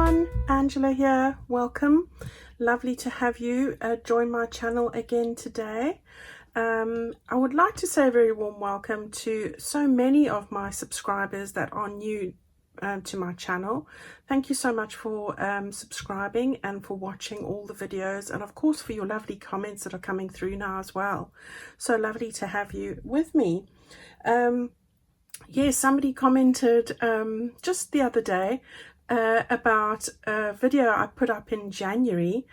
everyone, Angela here. Welcome. Lovely to have you join my channel again today. I would like to say a very warm welcome to so many of my subscribers that are new to my channel. Thank you so much for subscribing and for watching all the videos, and of course for your lovely comments that are coming through now as well. So lovely to have you with me. Yes, somebody commented just the other day about a video I put up in January,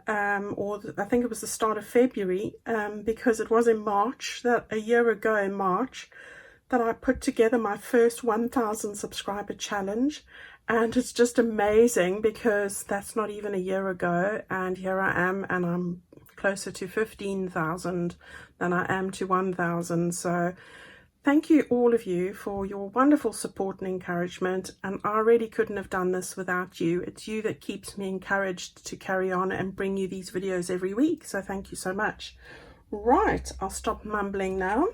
or I think it was the start of February, because it was in March, that a year ago in March, that I put together my first 1,000 subscriber challenge. And it's just amazing because that's not even a year ago, and here I am, and I'm closer to 15,000 than I am to 1,000. So thank you, all of you, for your wonderful support and encouragement, and I really couldn't have done this without you. It's you that keeps me encouraged to carry on and bring you these videos every week, so thank you so much. Right, I'll stop mumbling now.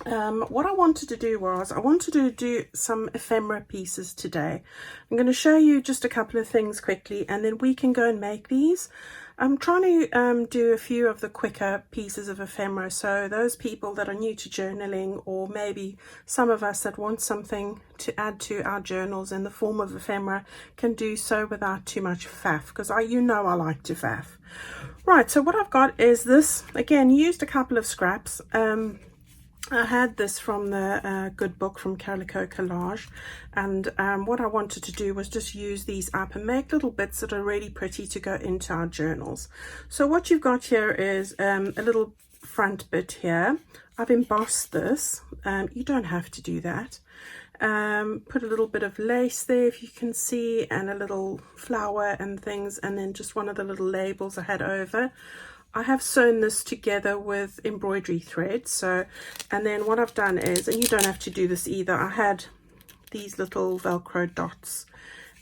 What I wanted to do was, I wanted to do some ephemera pieces today. I'm going to show you just a couple of things quickly, and then we can go and make these. I'm trying to do a few of the quicker pieces of ephemera, so those people that are new to journaling, or maybe some of us that want something to add to our journals in the form of ephemera, can do so without too much faff, because I like to faff. Right, so what I've got is this. Again, used a couple of scraps. I had this from the good book from Calico Collage, and what I wanted to do was just use these up and make little bits that are really pretty to go into our journals. So what you've got here is a little front bit here. I've embossed this. You don't have to do that. Put a little bit of lace there, if you can see, and a little flower and things, and then just one of the little labels I had over. I have sewn this together with embroidery thread. So, and then what I've done is, and you don't have to do this either, I had these little Velcro dots,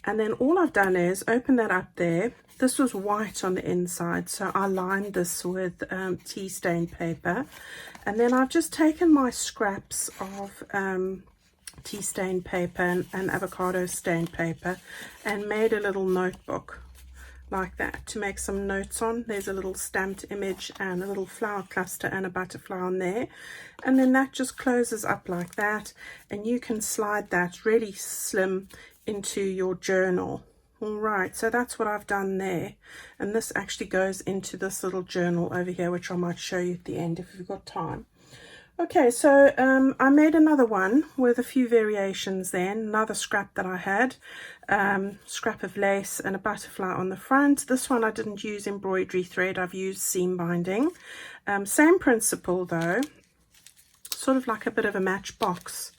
and then all I've done is open that up there. This was white on the inside, so I lined this with tea stain paper, and then I've just taken my scraps of tea stain paper and avocado stain paper and made a little notebook like that to make some notes on. There's a little stamped image and a little flower cluster and a butterfly on there, and then that just closes up like that, and you can slide that really slim into your journal. All right, so that's what I've done there, and this actually goes into this little journal over here, which I might show you at the end if you've got time. Okay, so I made another one with a few variations then, another scrap that I had, scrap of lace and a butterfly on the front. This one I didn't use embroidery thread, I've used seam binding. Same principle though, sort of like a bit of a matchbox.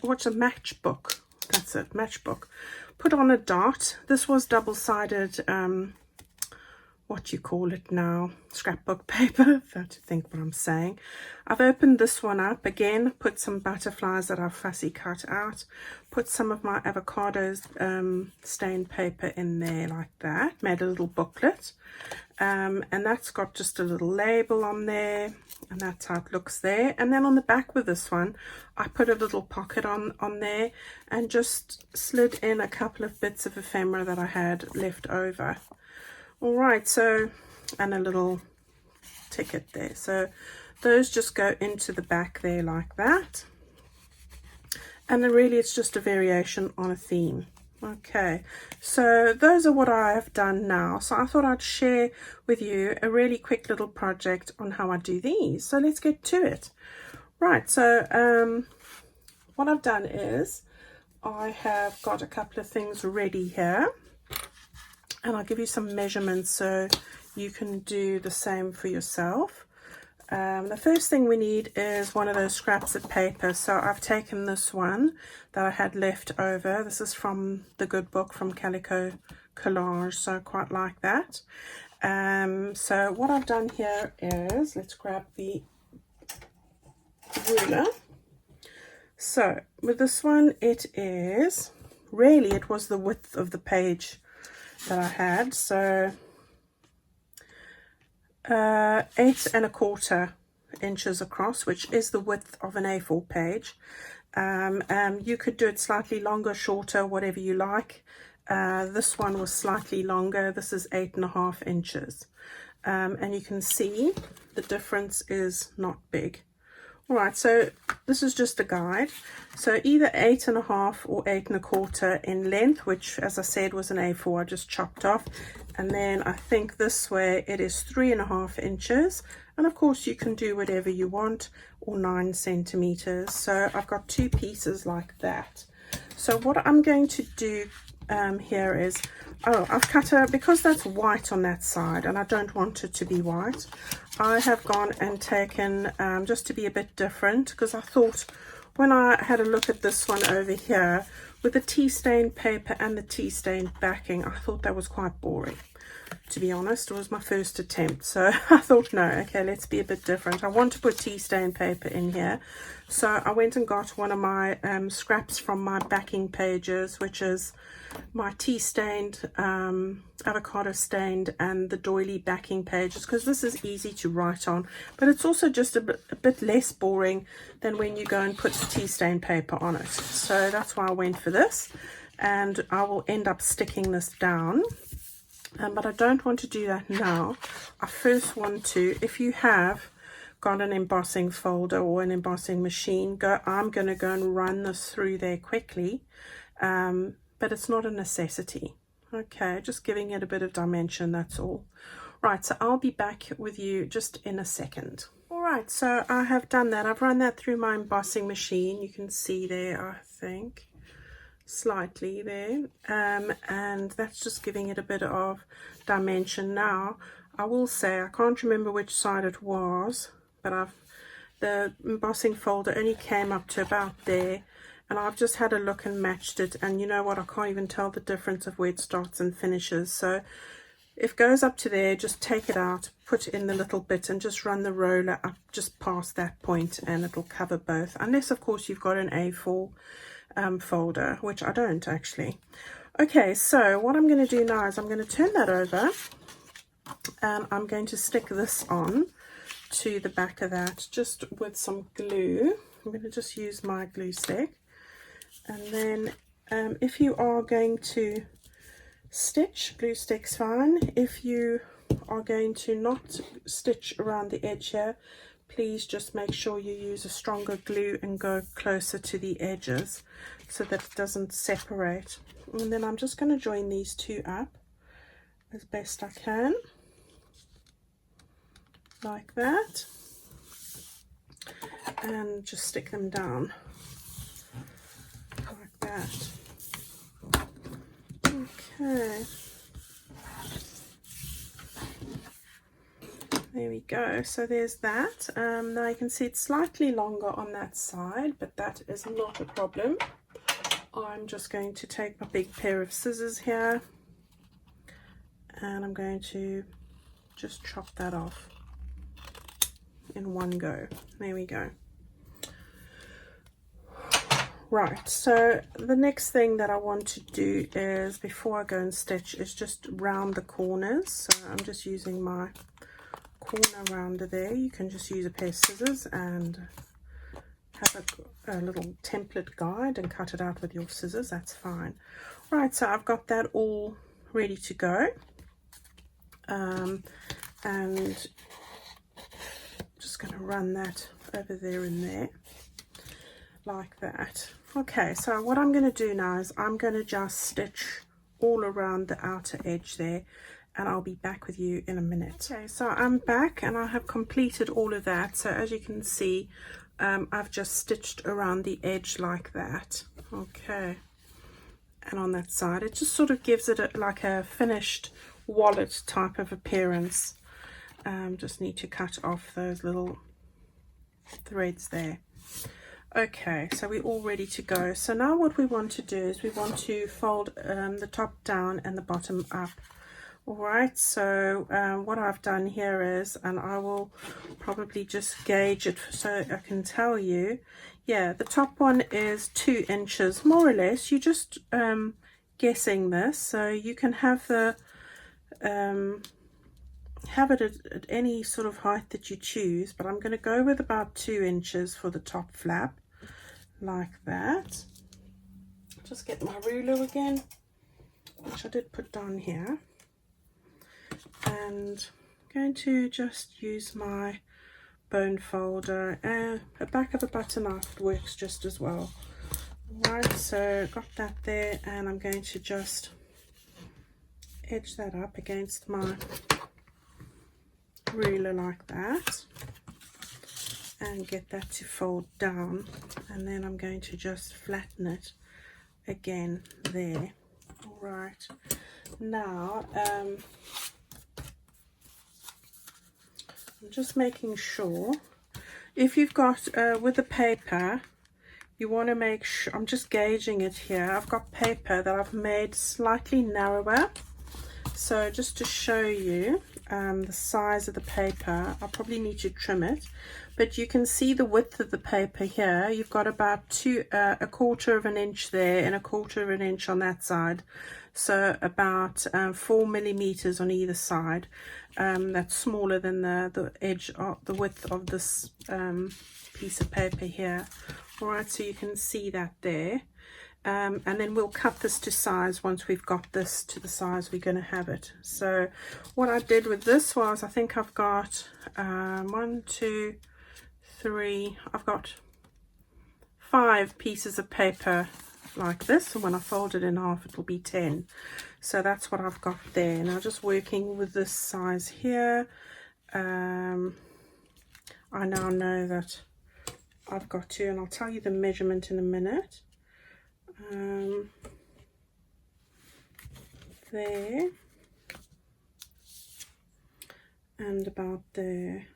What's a matchbook? That's it, matchbook. Put on a dot. This was double-sided, what you call it now, scrapbook paper, if I have to think what I'm saying. I've opened this one up again, put some butterflies that I've fussy cut out, put some of my avocados stained paper in there like that, made a little booklet, and that's got just a little label on there, and that's how it looks there. And then on the back with this one, I put a little pocket on there and just slid in a couple of bits of ephemera that I had left over. All right, so, and a little ticket there. So those just go into the back there like that. And then really it's just a variation on a theme. Okay, so those are what I have done now. So I thought I'd share with you a really quick little project on how I do these. So let's get to it. Right, so what I've done is I have got a couple of things ready here. And I'll give you some measurements so you can do the same for yourself. The first thing we need is one of those scraps of paper. So I've taken this one that I had left over. This is from the good book from Calico Collage, so I quite like that. So what I've done here is, let's grab the ruler. So with this one, it is, really it was the width of the page that I had, so 8¼ inches across, which is the width of an A4 page. You could do it slightly longer, shorter, whatever you like. This one was slightly longer. This is 8.5 inches. And you can see the difference is not big. Alright, so this is just a guide. So either 8.5 or 8.25 in length, which as I said was an A4, I just chopped off. And then I think this way it is 3.5 inches. And of course you can do whatever you want, or 9 centimeters. So I've got two pieces like that. So what I'm going to do here is, I've cut her, because that's white on that side and I don't want it to be white, I have gone and taken, just to be a bit different, because I thought when I had a look at this one over here with the tea stained paper and the tea stained backing, I thought that was quite boring. To be honest, it was my first attempt, so I thought, no, okay, let's be a bit different. I want to put tea stained paper in here, so I went and got one of my scraps from my backing pages, which is my tea stained, avocado stained, and the doily backing pages, because this is easy to write on, but it's also just a bit less boring than when you go and put tea stained paper on it. So that's why I went for this, and I will end up sticking this down. But I don't want to do that now. I first want to, if you have got an embossing folder or an embossing machine, I'm going to go and run this through there quickly, but it's not a necessity. Okay, just giving it a bit of dimension, that's all. Right, so I'll be back with you just in a second. Alright, so I have done that. I've run that through my embossing machine. You can see there, I think, slightly there, and that's just giving it a bit of dimension. Now I will say I can't remember which side it was, but the embossing folder only came up to about there, and I've just had a look and matched it, and you know what, I can't even tell the difference of where it starts and finishes. So if it goes up to there, just take it out, put in the little bit, and just run the roller up just past that point, and it'll cover both, unless of course you've got an A4 folder, which I don't actually. Okay, so what I'm going to do now is I'm going to turn that over, and I'm going to stick this on to the back of that just with some glue. I'm going to just use my glue stick, and then if you are going to stitch, glue stick's fine. If you are going to not stitch around the edge here, please just make sure you use a stronger glue and go closer to the edges so that it doesn't separate. And then I'm just going to join these two up as best I can, like that, and just stick them down like that. Okay. There we go, so there's that. Now you can see it's slightly longer on that side, but that is not a problem. I'm just going to take my big pair of scissors here, and I'm going to just chop that off in one go. There we go. Right, so the next thing that I want to do is, before I go and stitch, is just round the corners. So I'm just using my corner rounder there. You can just use a pair of scissors and have a little template guide and cut it out with your scissors, that's fine. Right, so I've got that all ready to go, and just going to run that over there and there like that. Okay, so what I'm going to do now is I'm going to just stitch all around the outer edge there, and I'll be back with you in a minute. Okay, so I'm back and I have completed all of that. So as you can see, I've just stitched around the edge like that. Okay, and on that side it just sort of gives it like a finished wallet type of appearance. Just need to cut off those little threads there. Okay, so we're all ready to go. So now what we want to do is we want to fold the top down and the bottom up. Alright, so what I've done here is, and I will probably just gauge it so I can tell you, yeah, the top one is 2 inches, more or less. You're just guessing this, so you can have the have it at any sort of height that you choose, but I'm going to go with about 2 inches for the top flap, like that. Just get my ruler again. which I did put down here, and I'm going to just use my bone folder, and the back of a butter knife works just as well. Right, so got that there, and I'm going to just edge that up against my ruler like that and get that to fold down, and then I'm going to just flatten it again there. All right, now I'm just making sure, if you've got with the paper, you want to make sure, I'm just gauging it here, I've got paper that I've made slightly narrower, so just to show you the size of the paper, I'll probably need to trim it, but you can see the width of the paper here. You've got about a quarter of an inch there and a quarter of an inch on that side, so about 4 millimeters on either side. That's smaller than the edge of the width of this piece of paper here. All right, so you can see that there. And then we'll cut this to size once we've got this to the size we're going to have it. So what I did with this was, I think I've got 1, 2, 3, I've got 5 pieces of paper like this, and when I fold it in half it will be 10. So that's what I've got there. Now just working with this size here, I now know that I've got to, and I'll tell you the measurement in a minute. There and about there.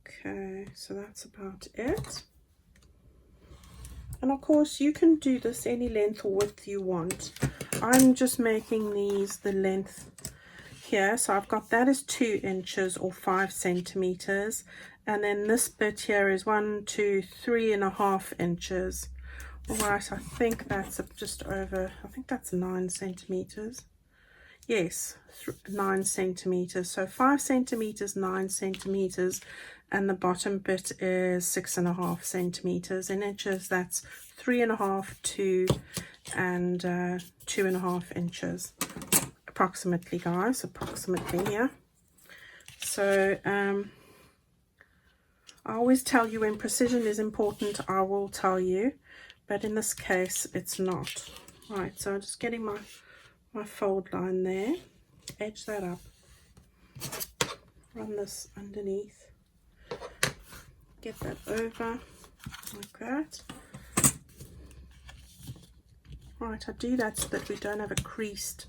Okay, so that's about it. And of course you can do this any length or width you want. I'm just making these the length here, so I've got that is 2 inches or 5 centimeters, and then this bit here is 1, 2, 3.5 inches. All right, I think that's just over, I think that's 9 centimeters. Yes, 9 centimeters. So 5 centimeters, 9 centimeters, and the bottom bit is 6.5 centimeters. In inches, that's 3.5, 2, and 2.5 inches, approximately, guys. Approximately, yeah. So I always tell you when precision is important, I will tell you, but in this case it's not. Right, so I'm just getting my fold line there, edge that up, run this underneath, get that over like that. Right, I do that so that we don't have a creased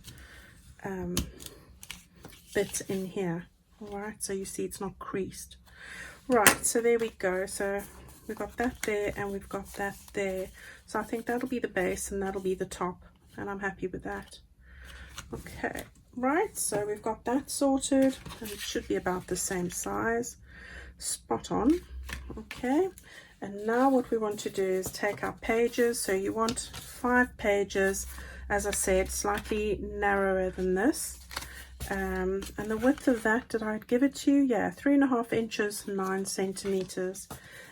bit in here. All right, so you see it's not creased. Right, so there we go. So we've got that there and we've got that there. So I think that'll be the base and that'll be the top, and I'm happy with that. Okay, right, so we've got that sorted, and it should be about the same size. Spot on. Okay, and now what we want to do is take our pages. So you want 5 pages, as I said, slightly narrower than this. And the width of that, did I give it to you? Yeah, 3.5 inches, 9 centimeters.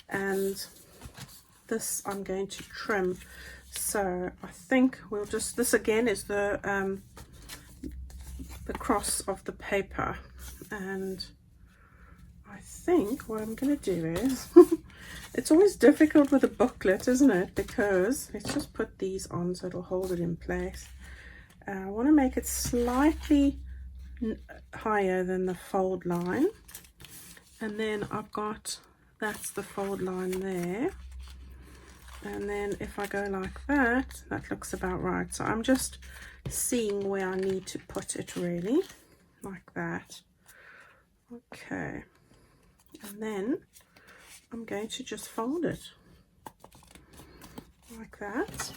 And this I'm going to trim. So I think we'll just, this again is the cross of the paper, and I think what I'm going to do is it's always difficult with a booklet, isn't it? Because let's just put these on so it'll hold it in place. I want to make it slightly higher than the fold line, and then I've got, that's the fold line there, and then if I go like that, that looks about right. So I'm just seeing where I need to put it, really, like that. Okay, and then I'm going to just fold it like that.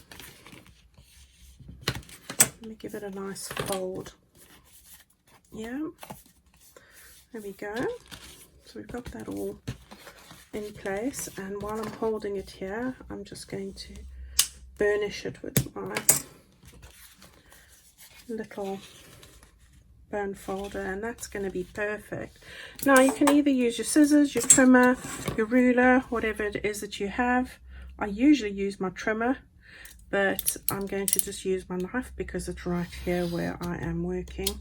Let me give it a nice fold. Yeah, there we go. So we've got that all in place, and while I'm holding it here, I'm just going to burnish it with my little bone folder, and that's going to be perfect. Now you can either use your scissors, your trimmer, your ruler, whatever it is that you have. I usually use my trimmer, but I'm going to just use my knife because it's right here where I am working,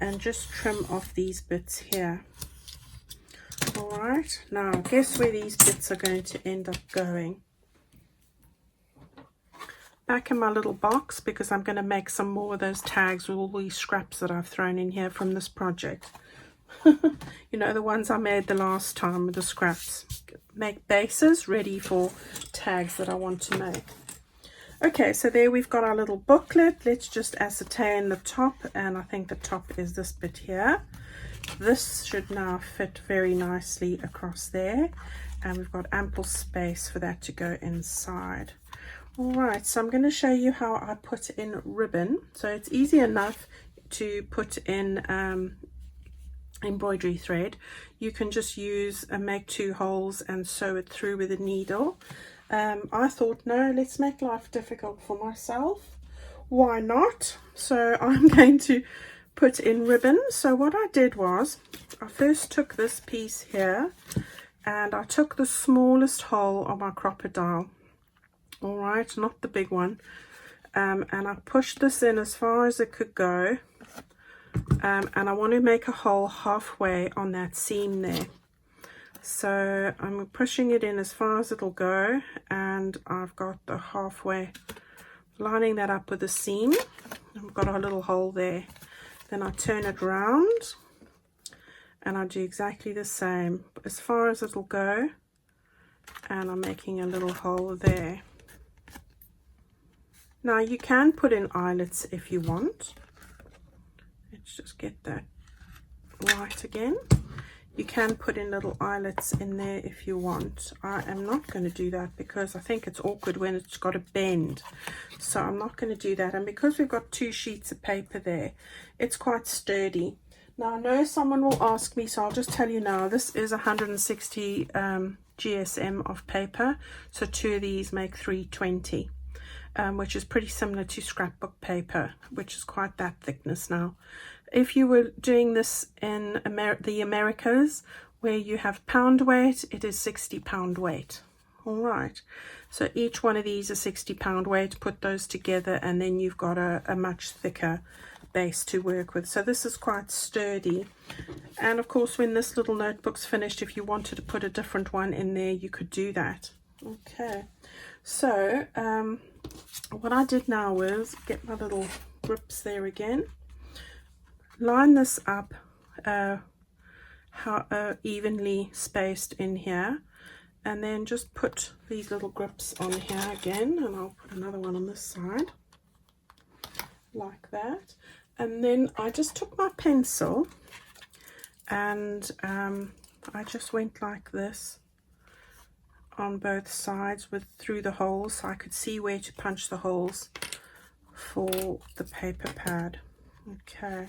and just trim off these bits here. Alright, now guess where these bits are going to end up going? Back in my little box, because I'm going to make some more of those tags with all these scraps that I've thrown in here from this project. You know, the ones I made the last time with the scraps. Make bases ready for tags that I want to make. Okay, so there we've got our little booklet. Let's just ascertain the top, and I think the top is this bit here. This should now fit very nicely across there, and we've got ample space for that to go inside. Alright, so I'm going to show you how I put in ribbon. So it's easy enough to put in embroidery thread. You can just use and make 2 holes and sew it through with a needle. I thought, no, let's make life difficult for myself. Why not? So I'm going to put in ribbon. So what I did was, I first took this piece here, and I took the smallest hole of my crocodile. All right, not the big one. And I pushed this in as far as it could go. And I want to make a hole halfway on that seam there. So I'm pushing it in as far as it'll go, and I've got the halfway, lining that up with a seam. I've got a little hole there. Then I turn it round, and I do exactly the same as far as it'll go, and I'm making a little hole there. Now you can put in eyelets if you want. Let's just get that right again. You can put in little eyelets in there if you want. I am not going to do that because I think it's awkward when it's got a bend. So I'm not going to do that. And because we've got 2 sheets of paper there, it's quite sturdy. Now I know someone will ask me, so I'll just tell you now, this is 160 GSM of paper. So 2 of these make 320. Which is pretty similar to scrapbook paper, which is quite that thickness now. If you were doing this in the Americas, where you have pound weight, it is 60 pound weight. All right, so each one of these is 60 pound weight. Put those together, and then you've got a much thicker base to work with. So this is quite sturdy. And of course, when this little notebook's finished, if you wanted to put a different one in there, you could do that. Okay, so what I did now was get my little grips there again, line this up evenly spaced in here, and then just put these little grips on here again, and I'll put another one on this side like that. And then I just took my pencil and I just went like this on both sides through the holes, so I could see where to punch the holes for the paper pad. Okay,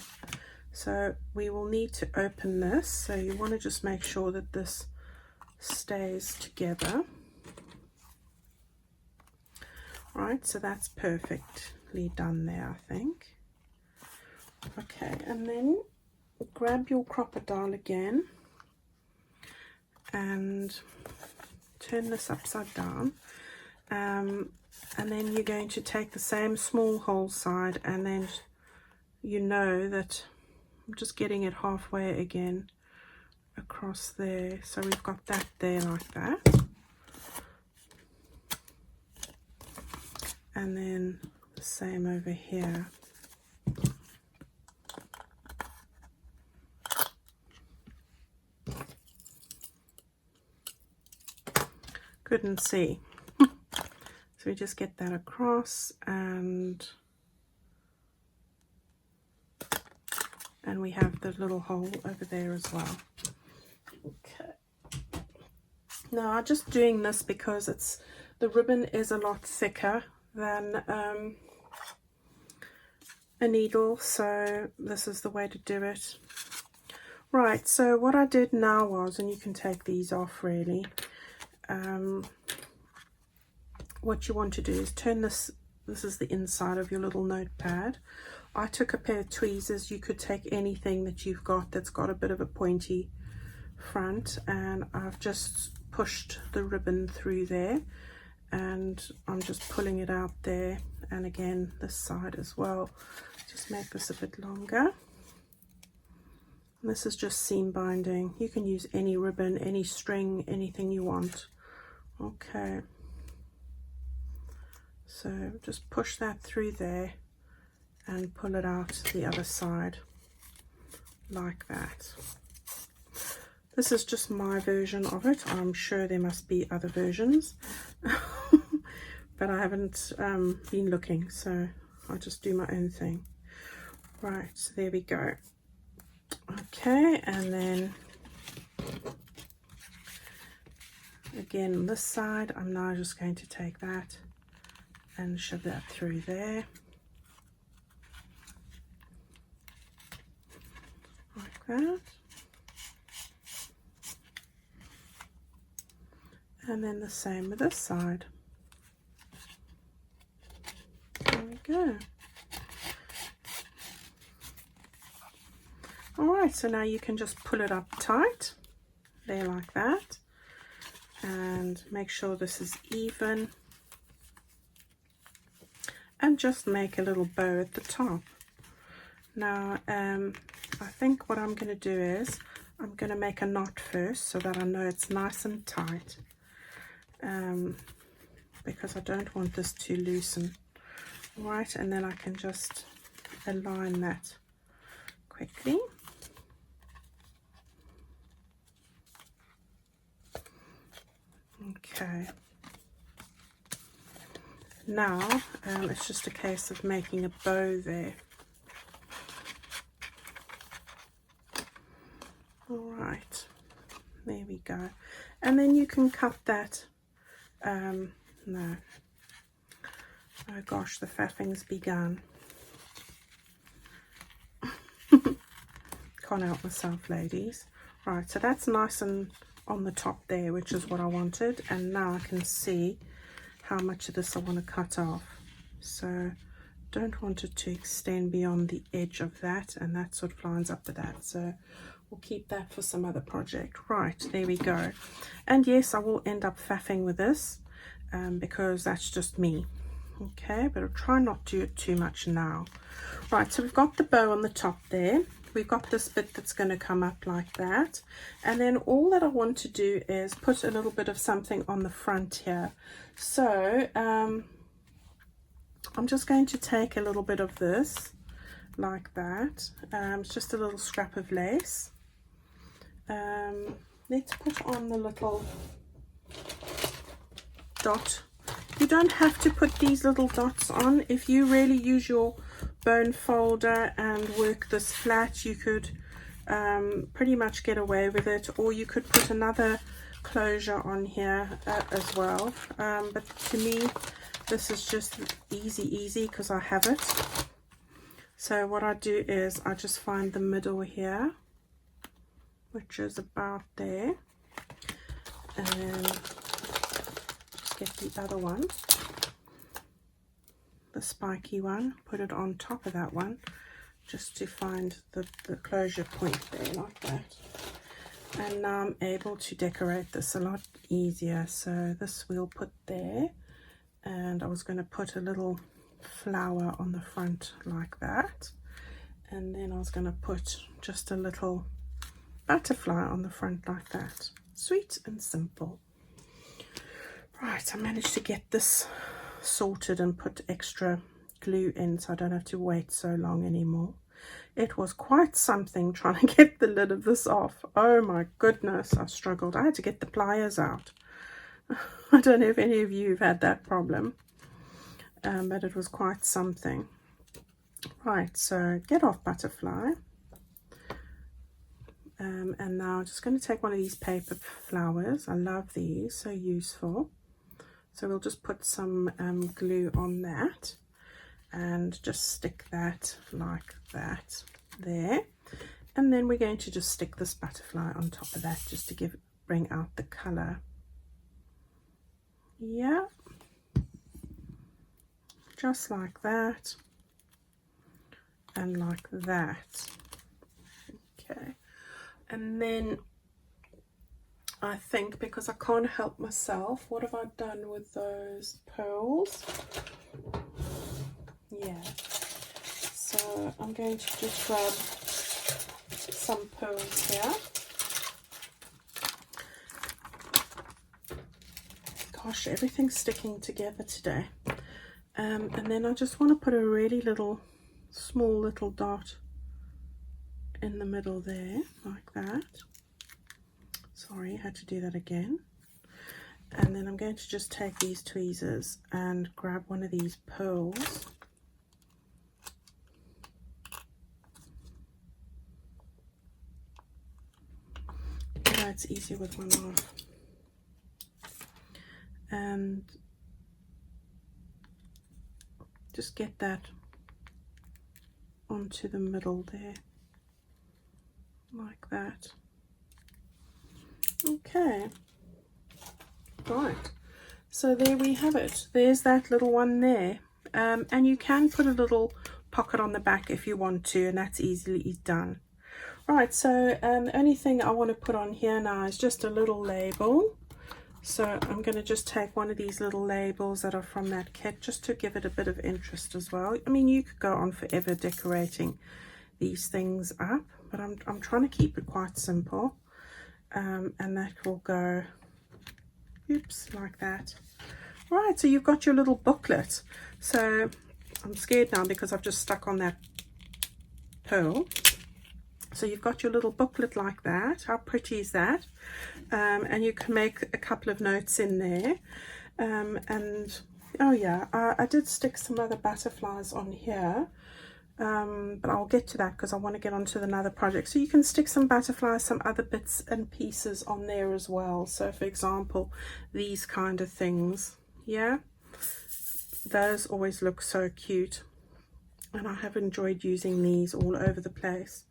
so we will need to open this, so you want to just make sure that this stays together. Right, so that's perfectly done there, I think. Okay, and then grab your crocodile again and turn this upside down, and then you're going to take the same small hole side, and then you know that I'm just getting it halfway again across there. So we've got that there like that, and then the same over here. Couldn't see. So we just get that across, and we have the little hole over there as well. Okay, now I'm just doing this because the ribbon is a lot thicker than a needle, so this is the way to do it. Right, so what I did now was, and you can take these off really, what you want to do is turn this is the inside of your little notepad. I took a pair of tweezers. You could take anything that you've got that's got a bit of a pointy front, and I've just pushed the ribbon through there, and I'm just pulling it out there, and again this side as well. Just make this a bit longer. And this is just seam binding. You can use any ribbon, any string, anything you want. Okay, so just push that through there and pull it out the other side like that. This is just my version of it. I'm sure there must be other versions, but I haven't been looking, so I'll just do my own thing. Right, so there we go. Okay, and then again on this side, I'm now just going to take that and shove that through there. Like that. And then the same with this side. There we go. Alright, so now you can just pull it up tight, there like that, and make sure this is even, and just make a little bow at the top. Now, I think what I'm going to do is, I'm going to make a knot first so that I know it's nice and tight. Because I don't want this to loosen. Right, and then I can just align that quickly. Okay. Now it's just a case of making a bow there. All right, there we go. And then you can cut that. No. Oh gosh, the faffing's begun. Can't help myself, ladies. Right, so that's nice and on the top there, which is what I wanted. And now I can see how much of this I want to cut off. So don't want it to extend beyond the edge of that, and that sort of lines up with that. So we'll keep that for some other project. Right, there we go. And yes, I will end up faffing with this because that's just me. Okay, but I'll try not to do it too much now. Right, so we've got the bow on the top there. We've got this bit that's going to come up like that. And then all that I want to do is put a little bit of something on the front here. So I'm just going to take a little bit of this like that. It's just a little scrap of lace. Let's put on the little dot. You don't have to put these little dots on. If you really use your bone folder and work this flat, you could pretty much get away with it, or you could put another closure on here as well, but to me this is just easy because I have it. So what I do is I just find the middle here, which is about there, and then just get the other one, the spiky one, put it on top of that one, just to find the closure point there like that. And now I'm able to decorate this a lot easier. So this we'll put there, and I was going to put a little flower on the front like that, and then I was going to put just a little butterfly on the front like that. Sweet and simple. Right, I managed to get this sorted and put extra glue in so I don't have to wait so long anymore. It was quite something trying to get the lid of this off. Oh my goodness, I struggled. I had to get the pliers out. I don't know if any of you have had that problem, but it was quite something. Right, so get off butterfly. And now I'm just going to take one of these paper flowers. I love these, so useful. So we'll just put some glue on that and just stick that like that there. And then we're going to just stick this butterfly on top of that just to bring out the color. Yeah, just like that and like that. Okay, and then I think, because I can't help myself. What have I done with those pearls? Yeah, so I'm going to just grab some pearls here. Gosh, everything's sticking together today. And then I just want to put a really small little dot in the middle there, like that. Sorry, I had to do that again. And then I'm going to just take these tweezers and grab one of these pearls. Yeah, it's easier with one knife. And just get that onto the middle there, like that. Okay, right, so there we have it. There's that little one there, and you can put a little pocket on the back if you want to, and that's easily done. Right, so the only thing I want to put on here now is just a little label. So I'm going to just take one of these little labels that are from that kit, just to give it a bit of interest as well. I mean, you could go on forever decorating these things up, but I'm trying to keep it quite simple. And that will go, oops, like that. Right, so you've got your little booklet. So I'm scared now because I've just stuck on that pearl. So you've got your little booklet like that. How pretty is that? And you can make a couple of notes in there. And oh yeah, I did stick some other butterflies on here. But I'll get to that because I want to get onto another project. So you can stick some butterflies, some other bits and pieces on there as well. So for example, these kind of things, yeah, those always look so cute, and I have enjoyed using these all over the place.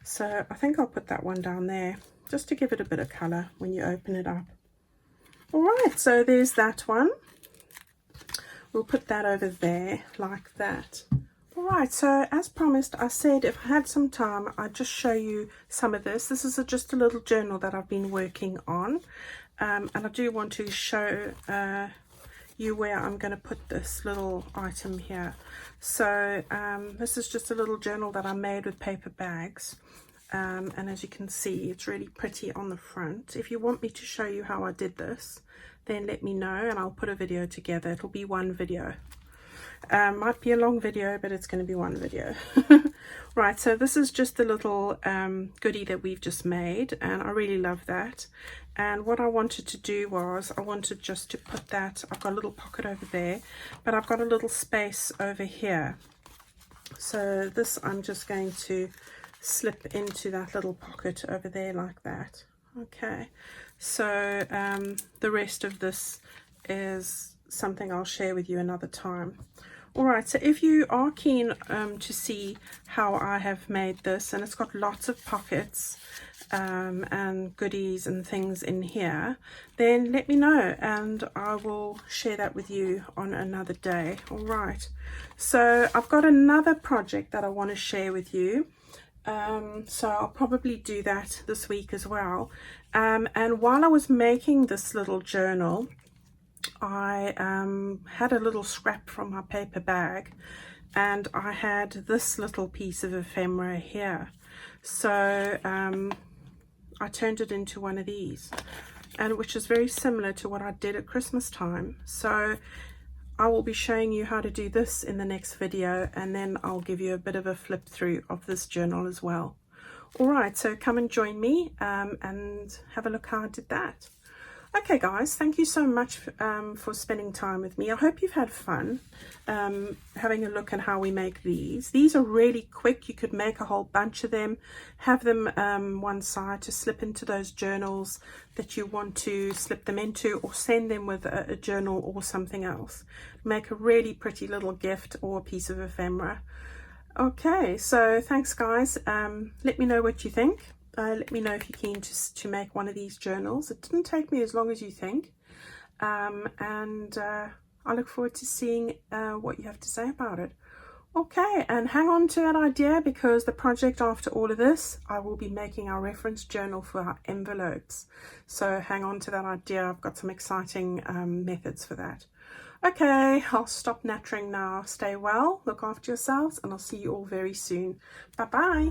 So I think I'll put that one down there just to give it a bit of color when you open it up. All right, so there's that one. We'll put that over there like that. Alright, so as promised, I said if I had some time, I'd just show you some of this. This is just a little journal that I've been working on. And I do want to show you where I'm going to put this little item here. So this is just a little journal that I made with paper bags. And as you can see, it's really pretty on the front. If you want me to show you how I did this, then let me know and I'll put a video together. It'll be one video. Might be a long video, but it's going to be one video. Right, so this is just the little goodie that we've just made, and I really love that. And what I wanted to do was I wanted just to put that, I've got a little pocket over there, but I've got a little space over here. So this I'm just going to slip into that little pocket over there like that. Okay, so the rest of this is something I'll share with you another time. Alright, so if you are keen to see how I have made this, and it's got lots of pockets and goodies and things in here, then let me know and I will share that with you on another day. Alright, so I've got another project that I want to share with you. So I'll probably do that this week as well. And while I was making this little journal, I had a little scrap from my paper bag, and I had this little piece of ephemera here. So I turned it into one of these, and which is very similar to what I did at Christmas time. So I will be showing you how to do this in the next video, and then I'll give you a bit of a flip through of this journal as well. Alright, so come and join me and have a look how I did that. Okay guys, thank you so much for spending time with me. I hope you've had fun having a look at how we make these. These are really quick. You could make a whole bunch of them, have them one side to slip into those journals that you want to slip them into, or send them with a journal or something else. Make a really pretty little gift or a piece of ephemera. Okay, so thanks guys. Let me know what you think. Let me know if you're keen to make one of these journals. It didn't take me as long as you think. I look forward to seeing what you have to say about it. Okay, and hang on to that idea, because the project after all of this, I will be making our reference journal for our envelopes. So hang on to that idea. I've got some exciting methods for that. Okay, I'll stop nattering now. Stay well, look after yourselves, and I'll see you all very soon. Bye-bye.